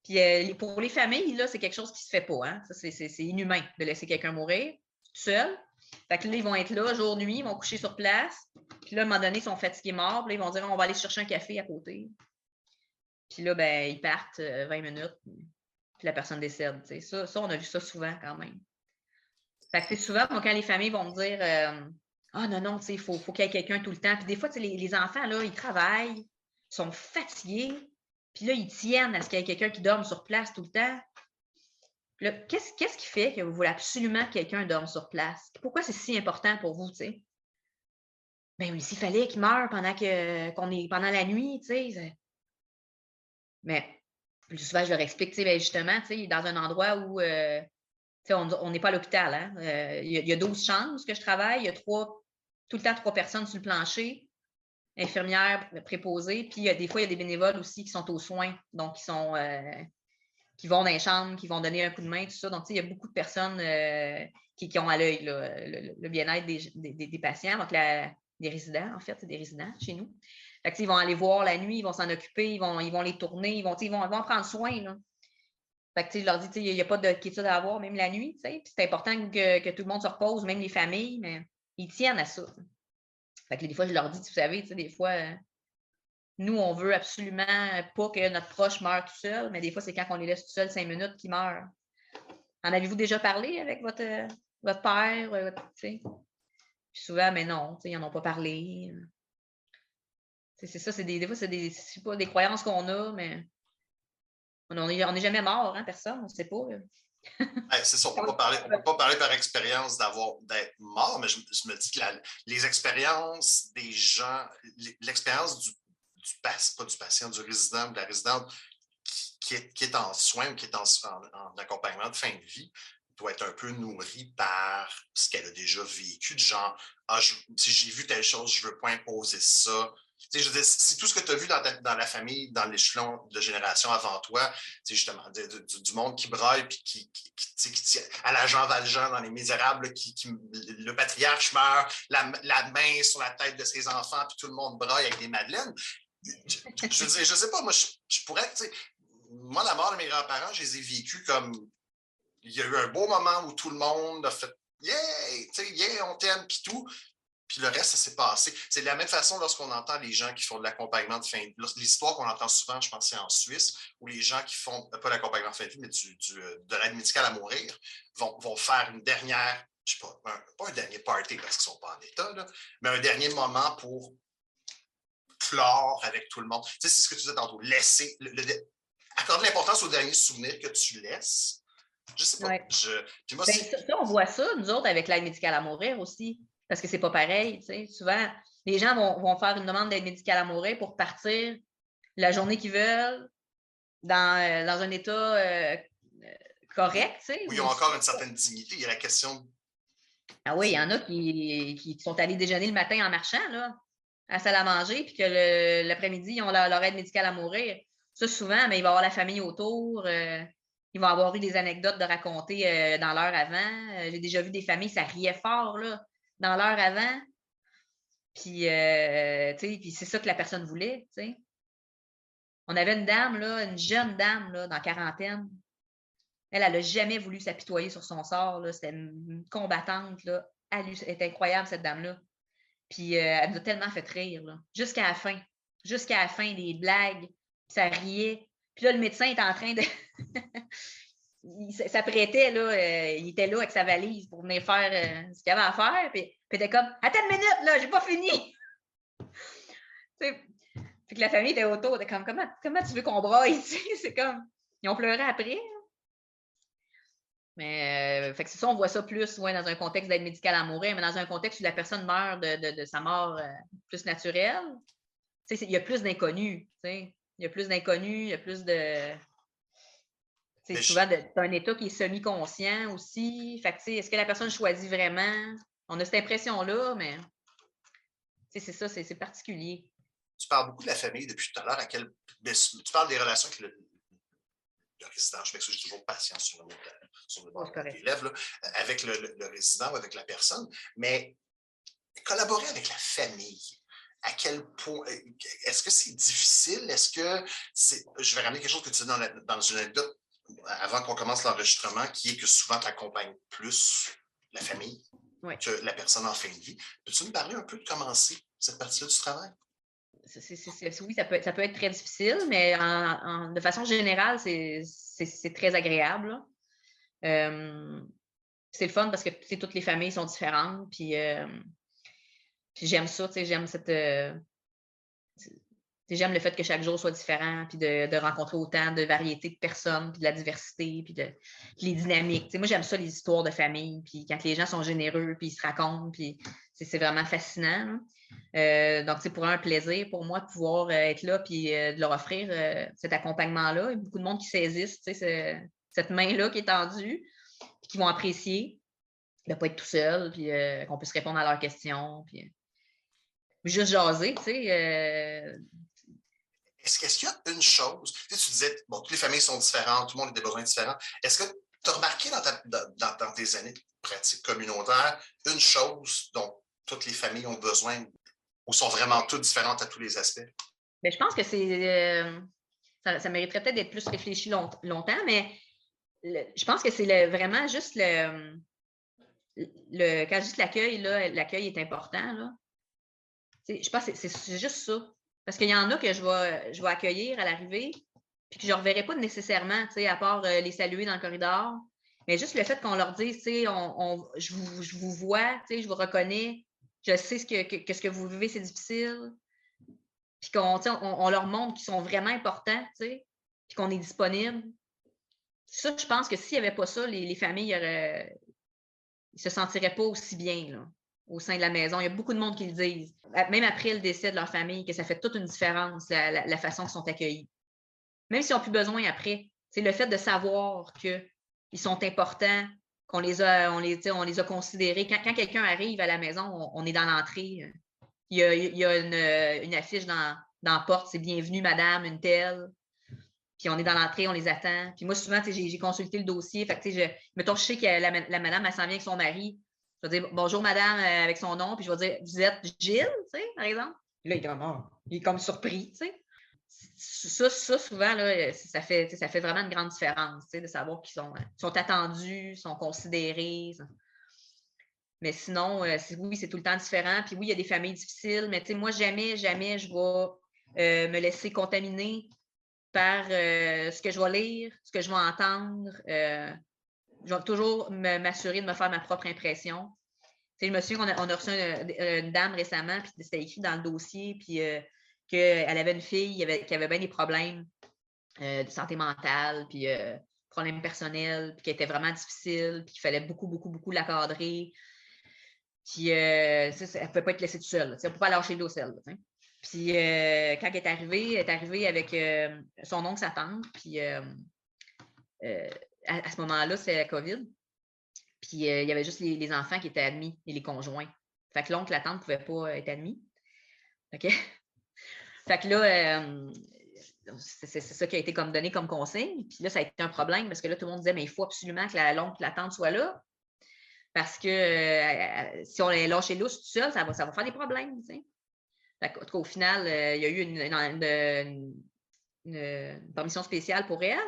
Puis pour les familles, là, c'est quelque chose qui se fait pas. Hein? Ça, c'est inhumain de laisser quelqu'un mourir tout seul. Fait que là, ils vont être là jour, nuit, ils vont coucher sur place. Puis là, à un moment donné, ils sont fatigués morts. Puis là, ils vont dire on va aller chercher un café à côté. Puis là, ben, ils partent 20 minutes. Puis la personne décède. Ça, on a vu ça souvent quand même. Fait que c'est souvent, quand les familles vont me dire ah non, il faut qu'il y ait quelqu'un tout le temps. Puis des fois, les enfants, là, ils travaillent, sont fatigués. Puis là, ils tiennent à ce qu'il y ait quelqu'un qui dorme sur place tout le temps. Là, qu'est-ce qui fait que vous voulez absolument que quelqu'un dorme sur place? Pourquoi c'est si important pour vous, tu sais? Ben oui, s'il fallait qu'il meure pendant la nuit, tu sais. Mais plus souvent, je leur explique, tu sais, ben justement, tu sais, dans un endroit où on n'est pas à l'hôpital. Hein? Il y a 12 chambres où je travaille. Il y a tout le temps 3 personnes sur le plancher, infirmières, préposées. Puis des fois, il y a des bénévoles aussi qui sont aux soins, donc qui vont dans les chambres, qui vont donner un coup de main, tout ça. Donc, il y a beaucoup de personnes qui ont à l'œil le bien-être des patients, donc des résidents, en fait, c'est des résidents chez nous. Fait que, ils vont aller voir la nuit, ils vont s'en occuper, ils vont les tourner, ils vont en prendre soin. Là. Fait que, je leur dis, il n'y a pas de quiétude à avoir, même la nuit. Puis c'est important que tout le monde se repose, même les familles, mais ils tiennent à ça. Fait que des fois, je leur dis, vous savez, des fois, nous, on veut absolument pas que notre proche meure tout seul, mais des fois, c'est quand on les laisse tout seuls 5 minutes qu'ils meurent. En avez-vous déjà parlé avec votre père? Puis souvent, mais non, ils n'en ont pas parlé. C'est ça, des fois, c'est pas des croyances qu'on a, mais on n'est jamais mort, hein, personne, on ne sait pas. C'est ça, on ne peut pas parler par expérience d'être mort, mais je me dis que les expériences des gens, l'expérience pas du patient, du résident ou de la résidente qui est en soins ou qui est en accompagnement de fin de vie doit être un peu nourrie par ce qu'elle a déjà vécu, du genre, si j'ai vu telle chose, je ne veux pas imposer ça. Je veux dire, si tout ce que tu as vu dans la famille, dans l'échelon de génération avant toi, justement, du monde qui braille puis qui à la Jean Valjean dans Les Misérables, le patriarche meurt, la main sur la tête de ses enfants, puis tout le monde braille avec des madeleines. Je veux dire, je sais pas, moi, je pourrais, moi, la mort de mes grands-parents, je les ai vécus comme, il y a eu un beau moment où tout le monde a fait, yeah, on t'aime, puis tout. Puis le reste, ça s'est passé. C'est de la même façon lorsqu'on entend les gens qui font de l'accompagnement de fin de vie. L'histoire qu'on entend souvent, je pense, c'est en Suisse, où les gens qui font, pas l'accompagnement de fin de vie, mais de l'aide médicale à mourir, vont faire une dernière, je sais pas un dernier party parce qu'ils ne sont pas en état, là, mais un dernier moment pour clore avec tout le monde. Tu sais, c'est ce que tu disais tantôt, laisser, accorder l'importance au dernier souvenir que tu laisses. Je sais pas. Ouais. Puis moi, ça, on voit ça, nous autres, avec l'aide médicale à mourir aussi. Parce que c'est pas pareil, tu sais. Souvent, les gens vont faire une demande d'aide médicale à mourir pour partir la journée qu'ils veulent dans un état correct, tu sais. Où ils ont encore une certaine dignité. Il y a la question Ah oui, il y en a qui sont allés déjeuner le matin en marchant, là, à la salle à manger, puis que l'après-midi, ils ont leur aide médicale à mourir. Ça, souvent, mais il va y avoir la famille autour. Il va y avoir eu des anecdotes de raconter dans l'heure avant. J'ai déjà vu des familles, ça riait fort, là, dans l'heure avant. Puis, puis c'est ça que la personne voulait, tu sais. On avait une dame, là, une jeune dame, là, dans la quarantaine. Elle n'a jamais voulu s'apitoyer sur son sort, là. C'était une combattante, là. Elle est incroyable, cette dame-là. Puis, elle nous a tellement fait rire, là. Jusqu'à la fin. Jusqu'à la fin, des blagues. Ça riait. Puis là, le médecin est en train de... il s'apprêtait, là, il était là avec sa valise pour venir faire ce qu'il avait à faire. Puis il était comme, attends une minute, là, j'ai pas fini. Fait que la famille était autour, était comme, comment tu veux qu'on braille? C'est comme, ils ont pleuré après. Mais fait que c'est ça, on voit ça plus dans un contexte d'aide médicale à mourir, mais dans un contexte où la personne meurt de sa mort plus naturelle, il y a plus d'inconnus. Il y a plus d'inconnus, il y a plus de... Souvent, c'est un état qui est semi-conscient aussi. Fait que, est-ce que la personne choisit vraiment? On a cette impression-là, mais c'est ça, c'est particulier. Tu parles beaucoup de la famille depuis tout à l'heure. Tu parles des relations avec le résident. Je m'excuse, j'ai toujours patience sur le bord des lèvres, là, avec le résident ou avec la personne. Mais collaborer avec la famille, à quel point est-ce que c'est difficile? Est-ce que je vais ramener quelque chose que tu dis dans une anecdote avant qu'on commence l'enregistrement, qui est que souvent tu accompagnes plus la famille que la personne en fin de vie. Peux-tu nous parler un peu de comment c'est cette partie-là du travail? Oui, ça peut être très difficile, mais de façon générale, c'est très agréable. C'est le fun parce que toutes les familles sont différentes. Puis j'aime ça, j'aime j'aime le fait que chaque jour soit différent, puis de rencontrer autant de variétés de personnes, puis de la diversité, puis les dynamiques. Moi, j'aime ça, les histoires de famille, puis quand les gens sont généreux, puis ils se racontent, puis c'est vraiment fascinant. Donc, c'est pour un plaisir pour moi de pouvoir être là, puis de leur offrir cet accompagnement-là. Il y a beaucoup de monde qui saisissent cette main-là qui est tendue, puis qui vont apprécier de ne pas être tout seul, puis qu'on puisse répondre à leurs questions, puis juste jaser, tu sais. Est-ce qu'il y a une chose, tu disais, bon, toutes les familles sont différentes, tout le monde a des besoins différents. Est-ce que tu as remarqué dans tes années de pratique communautaire une chose dont toutes les familles ont besoin ou sont vraiment toutes différentes à tous les aspects? Bien, je pense que ça mériterait peut-être d'être plus réfléchi longtemps, mais je pense que c'est vraiment juste quand je dis l'accueil, l'accueil est important. Là. Je pense que c'est juste ça. Parce qu'il y en a que je vais accueillir à l'arrivée, puis que je ne reverrai pas nécessairement, à part les saluer dans le corridor. Mais juste le fait qu'on leur dise, je vous vois, je vous reconnais, je sais ce que vous vivez, c'est difficile. Puis on leur montre qu'ils sont vraiment importants, puis qu'on est disponible. Ça, je pense que s'il n'y avait pas ça, les familles ils ne se sentiraient pas aussi bien là, au sein de la maison. Il y a beaucoup de monde qui le disent, même après le décès de leur famille, que ça fait toute une différence, la façon qu'ils sont accueillis. Même s'ils n'ont plus besoin après. C'est le fait de savoir qu'ils sont importants, qu'on les a considérés. Quand quelqu'un arrive à la maison, on est dans l'entrée. Il y a une affiche dans la porte, c'est « Bienvenue, madame, une telle ». Puis on est dans l'entrée, on les attend. Puis moi, souvent, j'ai consulté le dossier. Fait que, mettons, je sais que la madame, elle s'en vient avec son mari. Je vais dire « Bonjour, madame » avec son nom. Puis je vais dire « Vous êtes Gilles », par exemple. Puis là, il est comme surpris, tu sais. Ça, souvent, là, ça fait vraiment une grande différence, de savoir qu'ils sont attendus, sont considérés. Mais sinon, oui, c'est tout le temps différent. Puis oui, il y a des familles difficiles, mais moi, jamais je vais me laisser contaminer par ce que je vais lire, ce que je vais entendre. Je vais toujours m'assurer de me faire ma propre impression. Je me souviens qu'on a reçu une dame récemment, puis c'était écrit dans le dossier, puis qu'elle avait une fille qui avait bien des problèmes de santé mentale, puis problèmes personnels, puis qui était vraiment difficile, puis qu'il fallait beaucoup, beaucoup, beaucoup la cadrer. Puis elle ne pouvait pas être laissée toute seule. Elle ne pouvait pas lâcher l'eau seule. Puis quand elle est arrivée avec son oncle, sa tante, puis à ce moment-là, c'est la COVID. Puis il y avait juste les enfants qui étaient admis et les conjoints. Fait que l'oncle, la tante ne pouvaient pas être admis. OK? Fait que là, c'est ça qui a été comme donné comme consigne. Puis là, ça a été un problème parce que là, tout le monde disait, mais il faut absolument que l'oncle et la tante soient là. Parce que si on les lâche lousse tout seul, ça va faire des problèmes. Tu sais. Fait qu'au final, il y a eu une permission spéciale pour elle.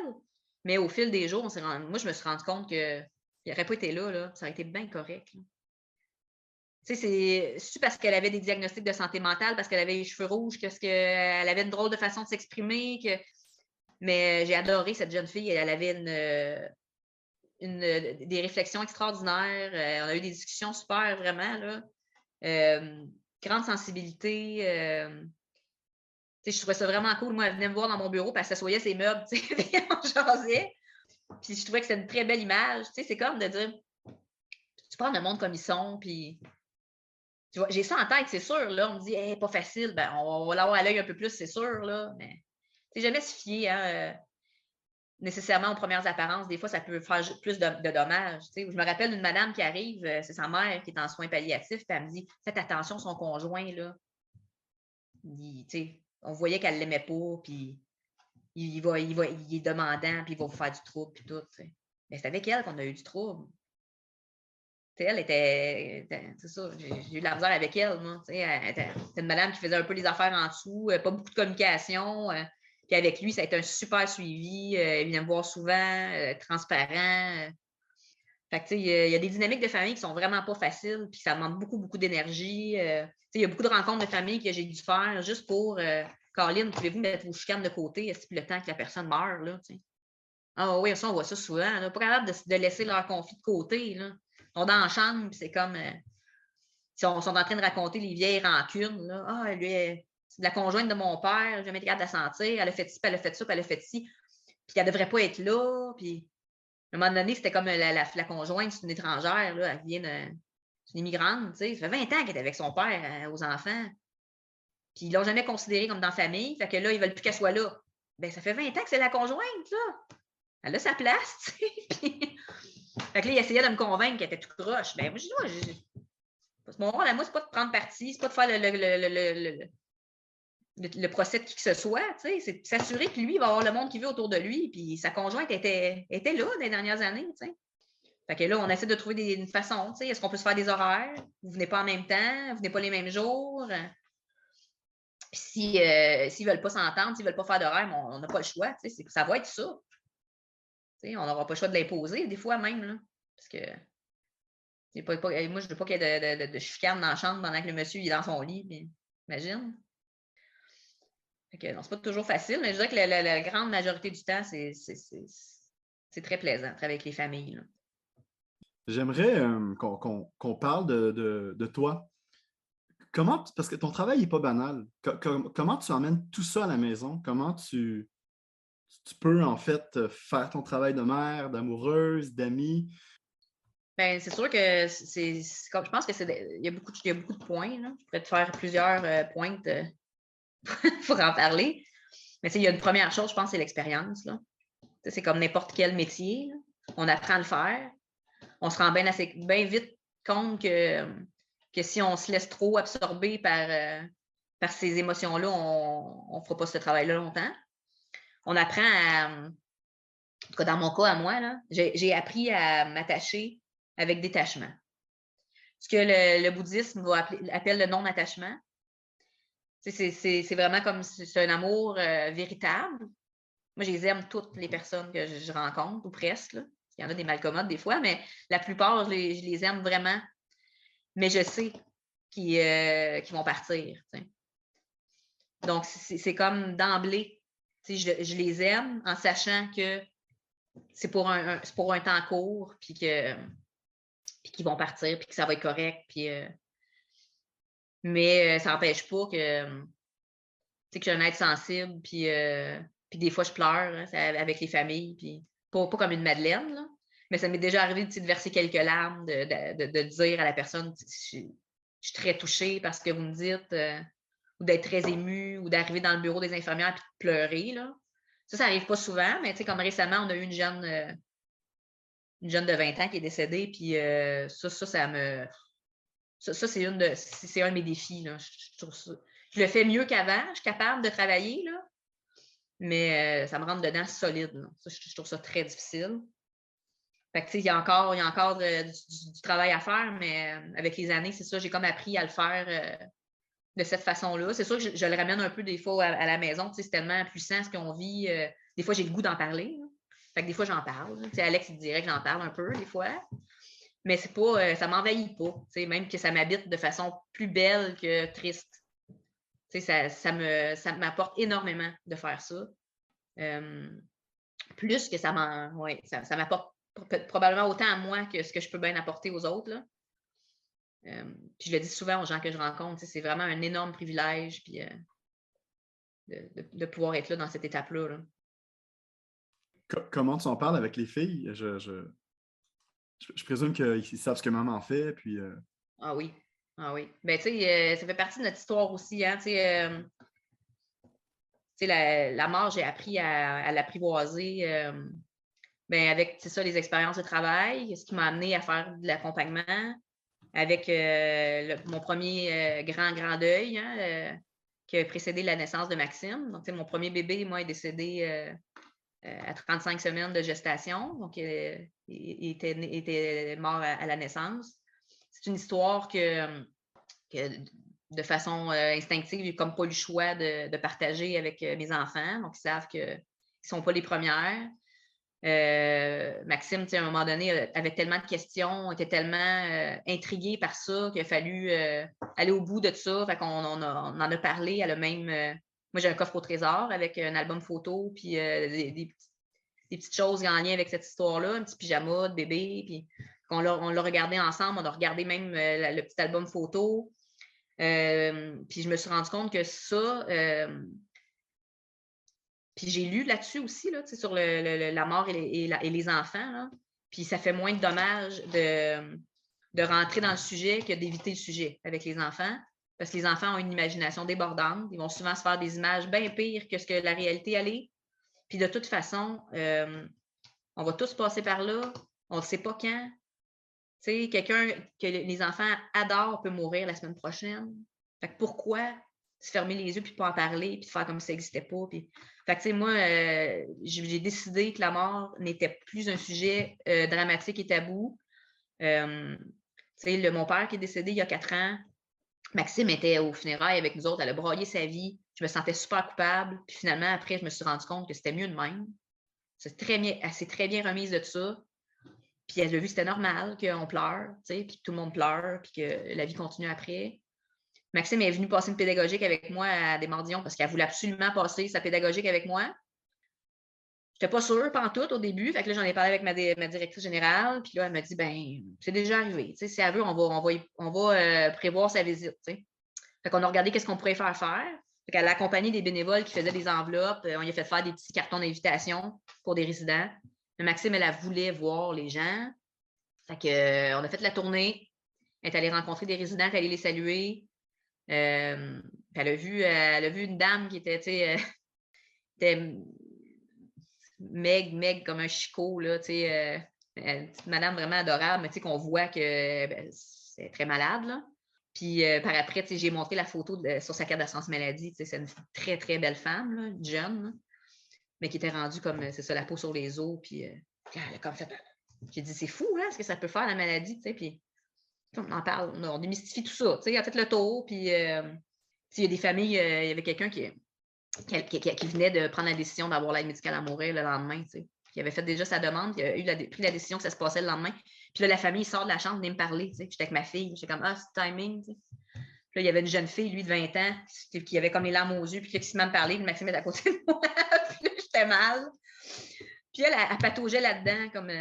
Mais au fil des jours, moi, je me suis rendu compte qu'il n'aurait pas été là, ça aurait été bien correct. Là. Tu sais, c'est parce qu'elle avait des diagnostics de santé mentale, parce qu'elle avait les cheveux rouges, qu'elle avait une drôle de façon de s'exprimer. Mais j'ai adoré cette jeune fille. Elle avait des réflexions extraordinaires. On a eu des discussions super, vraiment. Là. Grande sensibilité. Je trouvais ça vraiment cool. Moi, elle venait me voir dans mon bureau, puis elle s'assoyait ses meubles, puis on jasait. Puis je trouvais que c'était une très belle image. C'est comme de dire, tu parles le monde comme ils sont, puis tu vois, j'ai ça en tête, c'est sûr. Là, on me dit, hey, pas facile, ben, on va l'avoir à l'œil un peu plus, c'est sûr. Là, mais jamais se fier nécessairement aux premières apparences. Des fois, ça peut faire plus de dommages. Je me rappelle d'une madame qui arrive, c'est sa mère qui est en soins palliatifs, puis elle me dit, faites attention, son conjoint, là. On voyait qu'elle ne l'aimait pas, puis il est demandant, puis il va vous faire du trouble, puis tout. T'sais. Mais c'est avec elle qu'on a eu du trouble. Elle était c'est ça, j'ai eu de la misère avec elle, moi. C'était une madame qui faisait un peu les affaires en dessous, pas beaucoup de communication. Puis avec lui, ça a été un super suivi. Il vient me voir souvent, transparent. Fait que, il y a des dynamiques de famille qui sont vraiment pas faciles, puis ça demande beaucoup, beaucoup d'énergie. Il y a beaucoup de rencontres de famille que j'ai dû faire juste pour Caroline, pouvez-vous mettre vos chicanes de côté le temps que la personne meurt, là, t'sais. Ah oui, ça, on voit ça souvent. Là. Pas capable de laisser leur conflit de côté. Là. Ils sont dans la chambre, puis c'est comme ils sont en train de raconter les vieilles rancunes. Là. Ah, lui, c'est de la conjointe de mon père, j'ai jamais été capable de la sentir, elle a fait ci, puis elle a fait ça, puis elle a fait ci. Puis elle devrait pas être là. Puis à un moment donné, c'était comme la conjointe, c'est une étrangère, là, elle vient c'est une immigrante, tu sais. Ça fait 20 ans qu'elle est avec son père aux enfants. Puis ils l'ont jamais considérée comme dans la famille. Fait que là, ils veulent plus qu'elle soit là. Ben, ça fait 20 ans que c'est la conjointe, là. Elle a sa place, tu sais. Puis... Fait que là, il essayait de me convaincre qu'elle était tout croche. Ben, moi, je dis, mon rôle à moi, c'est pas de prendre parti, c'est pas de faire le procès de qui que ce soit, tu sais. C'est de s'assurer que lui, il va avoir le monde qu'il veut autour de lui. Puis sa conjointe était là dans les dernières années, tu sais. Fait que là, on essaie de trouver une façon, tu sais. Est-ce qu'on peut se faire des horaires? Vous venez pas en même temps? Vous venez pas les mêmes jours? Puis s'ils veulent pas s'entendre, s'ils veulent pas faire d'horaire, on n'a pas le choix, tu sais. Ça va être ça. T'sais, on n'aura pas le choix de l'imposer, des fois même. Là, parce que moi, je ne veux pas qu'il y ait de chicane dans la chambre pendant que le monsieur est dans son lit. Puis, imagine. Non, c'est pas toujours facile, mais je dirais que la grande majorité du temps, c'est très plaisant de travailler avec les familles. Là. J'aimerais qu'on parle de toi. Parce que ton travail n'est pas banal. Comment tu emmènes tout ça à la maison? Comment tu peux, en fait, faire ton travail de mère, d'amoureuse, d'amie? Bien, c'est sûr que je pense qu'il y a beaucoup de points. Là. Je pourrais te faire plusieurs pointes pour en parler. Mais il y a une première chose, je pense, c'est l'expérience. Là. C'est comme n'importe quel métier. Là. On apprend à le faire. On se rend bien vite compte que si on se laisse trop absorber par ces émotions-là, on ne fera pas ce travail-là longtemps. On apprend en tout cas dans mon cas à moi, là, j'ai appris à m'attacher avec détachement. Ce que le bouddhisme appelle le non-attachement. C'est vraiment comme c'est un amour véritable. Moi, je les aime toutes les personnes que je rencontre, ou presque. Là. Il y en a des malcommodes des fois, mais la plupart, je les aime vraiment. Mais je sais qu'ils vont partir. T'sais. Donc, c'est comme d'emblée. Je les aime en sachant que c'est pour un temps court, puis qu'ils vont partir, puis que ça va être correct. Mais ça n'empêche pas que j'ai un être sensible, puis des fois, je pleure hein, avec les familles, puis pas comme une Madeleine, là, mais ça m'est déjà arrivé de verser quelques larmes, de dire à la personne, je suis très touchée par ce que vous me dites, ou d'être très émue, ou d'arriver dans le bureau des infirmières et de pleurer. Là. Ça n'arrive pas souvent, mais comme récemment, on a eu une jeune une jeune de 20 ans qui est décédée, puis ça, c'est un de mes défis, là. Je trouve ça. Je le fais mieux qu'avant, je suis capable de travailler, là, mais ça me rentre dedans solide, là. Ça, je trouve ça très difficile. Fait que, il y a encore du travail à faire, mais avec les années, c'est ça, j'ai comme appris à le faire de cette façon-là. C'est sûr que je le ramène un peu des fois à la maison, c'est tellement puissant ce qu'on vit. Des fois, j'ai le goût d'en parler, là. Fait que des fois, j'en parle. Alex, il dirait que j'en parle un peu, des fois. Mais c'est pas, ça m'envahit pas. Même que ça m'habite de façon plus belle que triste. Ça m'apporte énormément de faire ça. Plus que ça m'apporte probablement autant à moi que ce que je peux bien apporter aux autres, là. Puis je le dis souvent aux gens que je rencontre, c'est vraiment un énorme privilège puis, de pouvoir être là dans cette étape-là, là. Comment tu en parles avec les filles? Je présume qu'ils savent ce que maman fait, puis... Ah oui. Ah oui. Ben, tu sais, ça fait partie de notre histoire aussi, hein, tu sais, la mort, j'ai appris à l'apprivoiser, ben, avec, c'est ça, les expériences de travail, ce qui m'a amené à faire de l'accompagnement, avec mon premier grand deuil, hein, qui a précédé la naissance de Maxime. Donc, tu sais, mon premier bébé, moi, est décédé à 35 semaines de gestation. Donc, il était mort à la naissance. C'est une histoire que de façon instinctive, j'ai comme pas eu le choix de partager avec mes enfants. Donc, ils savent qu'ils ne sont pas les premières. Maxime, à un moment donné, avait tellement de questions, était tellement intrigué par ça qu'il a fallu aller au bout de ça. Fait qu'on en a parlé. Elle a même... moi, j'ai un coffre au trésor avec un album photo, puis des petites choses en lien avec cette histoire-là, un petit pyjama de bébé, puis on l'a regardé ensemble. On a regardé même le petit album photo. Puis je me suis rendu compte que ça... puis j'ai lu là-dessus aussi, là, sur la mort et les enfants, là. Puis ça fait moins de dommages de rentrer dans le sujet que d'éviter le sujet avec les enfants, parce que les enfants ont une imagination débordante. Ils vont souvent se faire des images bien pires que ce que la réalité est. Puis de toute façon, on va tous passer par là. On ne sait pas quand. Tu sais, quelqu'un que les enfants adorent peut mourir la semaine prochaine. Fait que pourquoi se fermer les yeux puis pas en parler puis faire comme si ça n'existait pas? Puis... Fait que, tu sais, moi, j'ai décidé que la mort n'était plus un sujet dramatique et tabou. Tu sais, mon père qui est décédé il y a 4 ans, Maxime était aux funérailles avec nous autres, elle a broyé sa vie. Je me sentais super coupable. Puis finalement, après, je me suis rendu compte que c'était mieux de même. Elle s'est très bien remise de ça. Puis elle a vu que c'était normal qu'on pleure, tu sais, puis que tout le monde pleure, puis que la vie continue après. Maxime est venu passer une pédagogique avec moi à Desmordions parce qu'elle voulait absolument passer sa pédagogique avec moi. Je n'étais pas sûre, pantoute, au début. Fait que là, j'en ai parlé avec ma directrice générale. Puis là, elle m'a dit, ben, c'est déjà arrivé. Tu sais, si elle veut, on va prévoir sa visite, tu sais. Fait qu'on a regardé qu'est-ce qu'on pourrait faire. Fait qu'elle a accompagné des bénévoles qui faisaient des enveloppes. On lui a fait faire des petits cartons d'invitation pour des résidents. Mais Maxime, elle voulait voir les gens. Fait que, on a fait la tournée. Elle est allée rencontrer des résidents, elle est allée les saluer. Elle a vu une dame qui était, tu sais, était maigre comme un chicot, là, tu sais, une petite madame vraiment adorable, mais tu sais, qu'on voit que c'est très malade, là. Puis par après, tu sais, j'ai montré la photo sur sa carte d'assurance maladie. Tu sais, c'est une très, très belle femme, là, jeune, là, mais qui était rendue comme, c'est ça, la peau sur les os. Puis elle a comme fait... J'ai dit, c'est fou, hein, ce que ça peut faire, la maladie, tu sais, puis on en parle, on démystifie tout ça, tu sais, elle a fait le tour, puis il y a des familles, il y avait quelqu'un qui venait de prendre la décision d'avoir l'aide médicale à mourir le lendemain, tu sais, qui avait fait déjà sa demande, qui a pris la décision que ça se passait le lendemain, puis là, la famille sort de la chambre, venait me parler, tu sais, j'étais avec ma fille, j'étais comme, c'est timing, tu sais. Puis là, il y avait une jeune fille, lui, de 20 ans, qui avait comme les larmes aux yeux, puis qui m'a me parlé, puis Maxime est à côté de moi, puis là, j'étais mal. Puis elle pataugeait là-dedans, comme...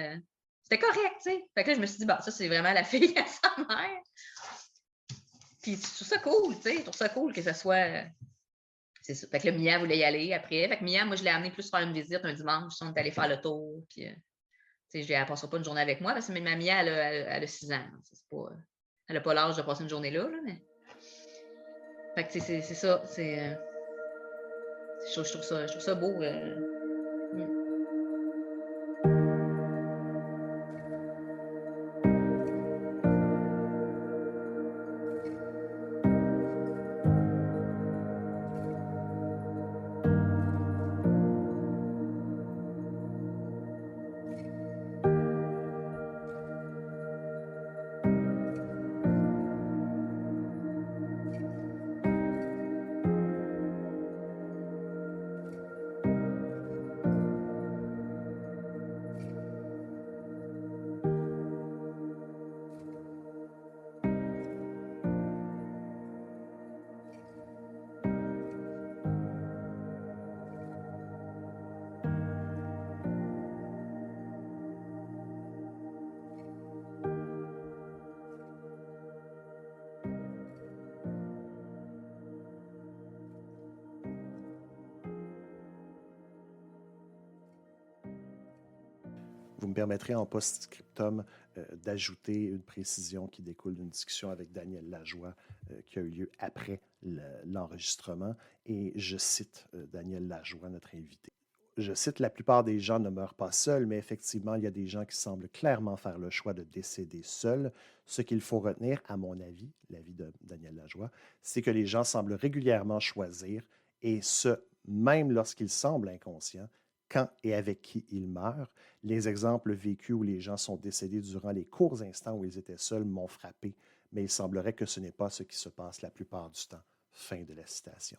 c'était correct, tu sais. Fait que là, je me suis dit, ça, c'est vraiment la fille à sa mère. Puis, je trouve ça cool, tu sais. Je trouve ça cool que ce soit... c'est ça. Fait que là, Mia voulait y aller après. Fait que Mia, moi, je l'ai amenée plus faire une visite un dimanche. On est allé faire le tour. Puis, tu sais, elle ne passera pas une journée avec moi parce que ma Mia, elle a 6 ans. Elle n'a pas l'âge de passer une journée là, mais... Fait que, c'est ça. Je trouve ça beau. Vous me permettrez en post-scriptum d'ajouter une précision qui découle d'une discussion avec Daniel Lajoie qui a eu lieu après l'enregistrement. Et je cite Daniel Lajoie, notre invité. Je cite, la plupart des gens ne meurent pas seuls, mais effectivement, il y a des gens qui semblent clairement faire le choix de décéder seuls. Ce qu'il faut retenir, à mon avis, l'avis de Daniel Lajoie, c'est que les gens semblent régulièrement choisir, et ce, même lorsqu'ils semblent inconscients, quand et avec qui ils meurent. Les exemples vécus où les gens sont décédés durant les courts instants où ils étaient seuls m'ont frappé, mais il semblerait que ce n'est pas ce qui se passe la plupart du temps. Fin de la citation.